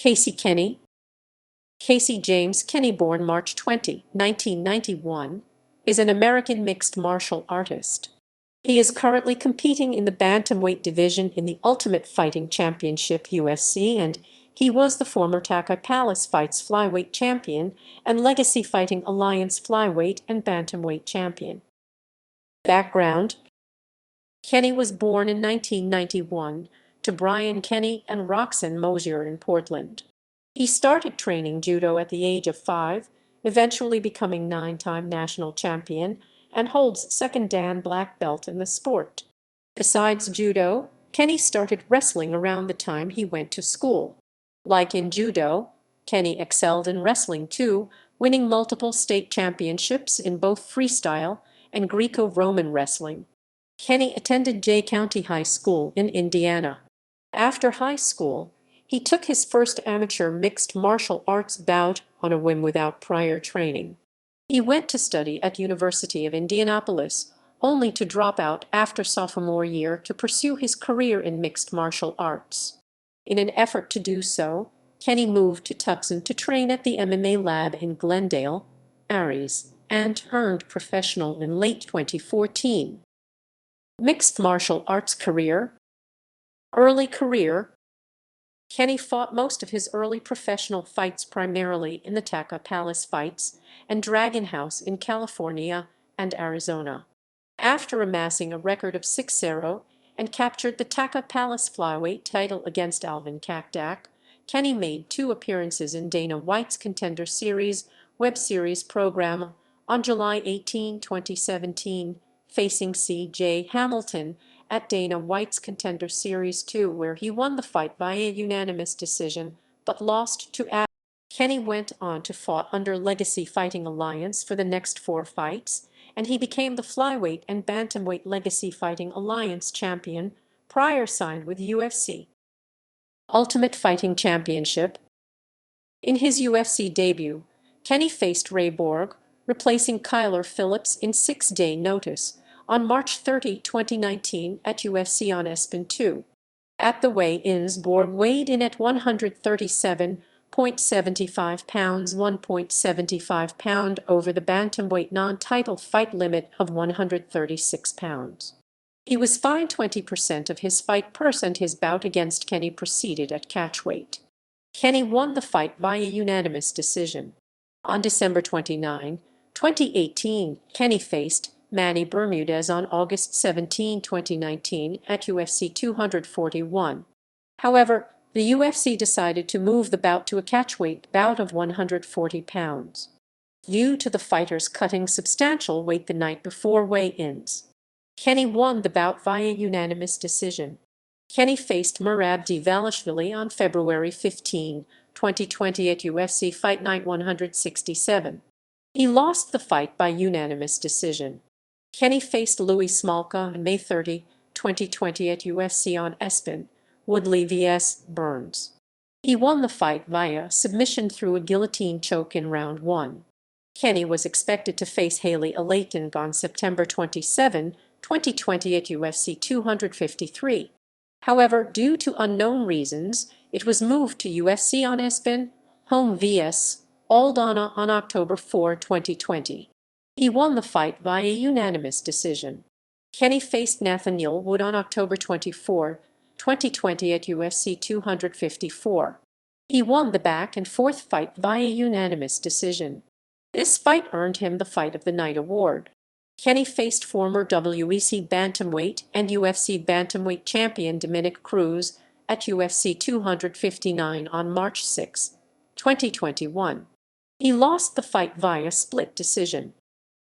Casey Kenney. Casey James Kenney, born March 20, 1991, is an American mixed martial artist. He is currently competing in the Bantamweight division in the Ultimate Fighting Championship UFC, and he was the former Tachi Palace Fights Flyweight champion and Legacy Fighting Alliance Flyweight and Bantamweight champion. Background: Kenney was born in 1991 to Brian Kenney and Roxanne Mosier in Portland. He started training judo at the age of 5, eventually becoming 9-time national champion, and holds second Dan black belt in the sport. Besides judo, Kenney started wrestling around the time he went to school. Like in judo, Kenney excelled in wrestling too, winning multiple state championships in both freestyle and Greco-Roman wrestling. Kenney attended Jay County High School in Indiana. After high school, he took his first amateur mixed martial arts bout on a whim without prior training. He went to study at University of Indianapolis, only to drop out after sophomore year to pursue his career in mixed martial arts. In an effort to do so, Kenney moved to Tucson to train at the MMA lab in Glendale, Aries, and turned professional in late 2014. Mixed martial arts career. Early career. Kenney fought most of his early professional fights primarily in the Tachi Palace Fights and Dragon House in California and Arizona. After amassing a record of 6-0 and captured the Tachi Palace Flyweight title against Alvin Kakdak, Kenney made 2 appearances in Dana White's Contender Series web series program on July 18, 2017, facing C.J. Hamilton at Dana White's Contender Series 2, where he won the fight via unanimous decision, but lost to Adam. Kenney went on to fight under Legacy Fighting Alliance for the next 4 fights, and he became the Flyweight and Bantamweight Legacy Fighting Alliance champion, prior signed with UFC. Ultimate Fighting Championship. In his UFC debut, Kenney faced Ray Borg, replacing Kyler Phillips in 6-day notice, on March 30, 2019 at UFC on ESPN 2. At the weigh-ins, Borg weighed in at 137.75 pounds, 1.75 pound over the bantamweight non-title fight limit of 136 pounds. He was fined 20% of his fight purse, and his bout against Kenney proceeded at catchweight. Kenney won the fight via unanimous decision. On December 29, 2018, Kenney faced Manny Bermudez on August 17, 2019 at UFC 241. However, the UFC decided to move the bout to a catchweight bout of 140 pounds. Due to the fighters cutting substantial weight the night before weigh-ins, Kenney won the bout via unanimous decision. Kenney faced Merab Dvalishvili on February 15, 2020 at UFC Fight Night 167. He lost the fight by unanimous decision. Kenney faced Louis Smolka on May 30, 2020 at UFC on ESPN, Woodley vs. Burns. He won the fight via submission through a guillotine choke in round 1. Kenney was expected to face Haley Alayton on September 27, 2020 at UFC 253. However, due to unknown reasons, it was moved to UFC on ESPN, Home vs. Aldana on October 4, 2020. He won the fight via unanimous decision. Kenney faced Nathaniel Wood on October 24, 2020 at UFC 254. He won the back and forth fight via unanimous decision. This fight earned him the Fight of the Night award. Kenney faced former WEC Bantamweight and UFC Bantamweight champion Dominick Cruz at UFC 259 on March 6, 2021. He lost the fight via split decision.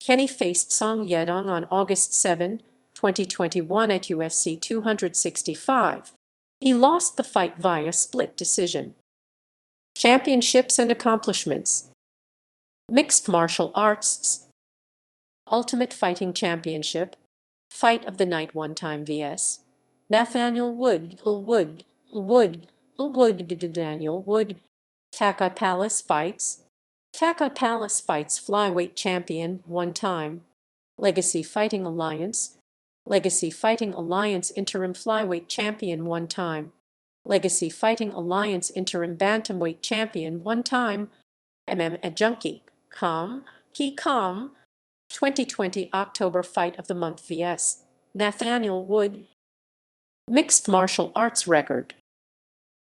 Kenney faced Song Yedong on August 7, 2021 at UFC 265. He lost the fight via split decision. Championships and accomplishments. Mixed martial arts. Ultimate Fighting Championship. Fight of the Night 1-time vs. Nathaniel Wood. Daniel Wood. Tachi Palace Fights. Tachi Palace Fights Flyweight champion 1-time. Legacy Fighting Alliance. Legacy Fighting Alliance interim flyweight champion 1-time. Legacy Fighting Alliance interim bantamweight champion one time. Junkie. Com. 2020 October Fight of the Month vs. Nathaniel Wood. Mixed martial arts record.